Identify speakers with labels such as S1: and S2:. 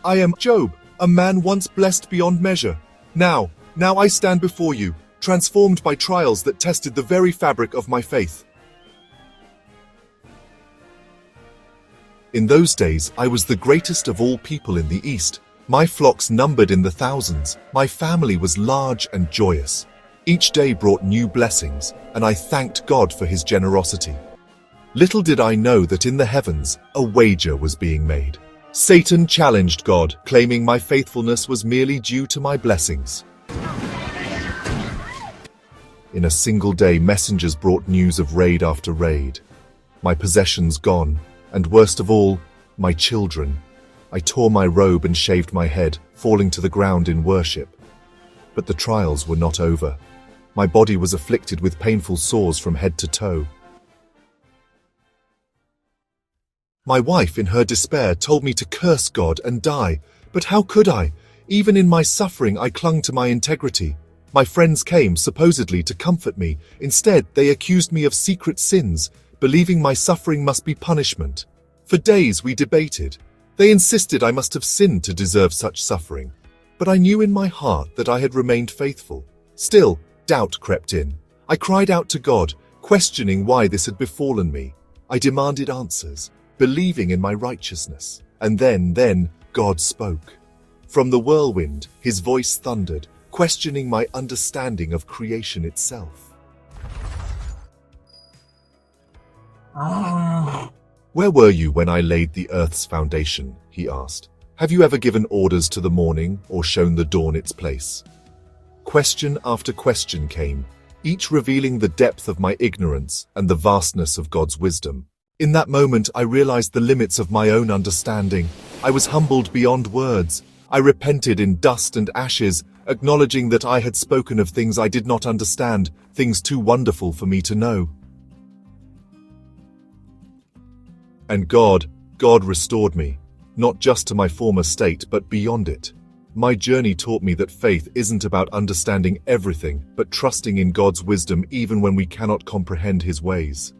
S1: I am Job, a man once blessed beyond measure. Now I stand before you, transformed by trials that tested the very fabric of my faith. In those days, I was the greatest of all people in the East. My flocks numbered in the thousands. My family was large and joyous. Each day brought new blessings, and I thanked God for his generosity. Little did I know that in the heavens, a wager was being made. Satan challenged God, claiming my faithfulness was merely due to my blessings. In a single day, messengers brought news of raid after raid. My possessions gone, and worst of all, my children. I tore my robe and shaved my head, falling to the ground in worship. But the trials were not over. My body was afflicted with painful sores from head to toe. My wife, in her despair, told me to curse God and die. But how could I? Even in my suffering, I clung to my integrity. My friends came, supposedly, to comfort me. Instead, they accused me of secret sins, believing my suffering must be punishment. For days we debated. They insisted I must have sinned to deserve such suffering. But I knew in my heart that I had remained faithful. Still, doubt crept in. I cried out to God, questioning why this had befallen me. I demanded answers, believing in my righteousness. And then God spoke. From the whirlwind, his voice thundered, questioning my understanding of creation itself. Where were you when I laid the earth's foundation? He asked. Have you ever given orders to the morning or shown the dawn its place? Question after question came, each revealing the depth of my ignorance and the vastness of God's wisdom. In that moment, I realized the limits of my own understanding. I was humbled beyond words. I repented in dust and ashes, acknowledging that I had spoken of things I did not understand, things too wonderful for me to know. And God restored me, not just to my former state, but beyond it. My journey taught me that faith isn't about understanding everything, but trusting in God's wisdom even when we cannot comprehend his ways.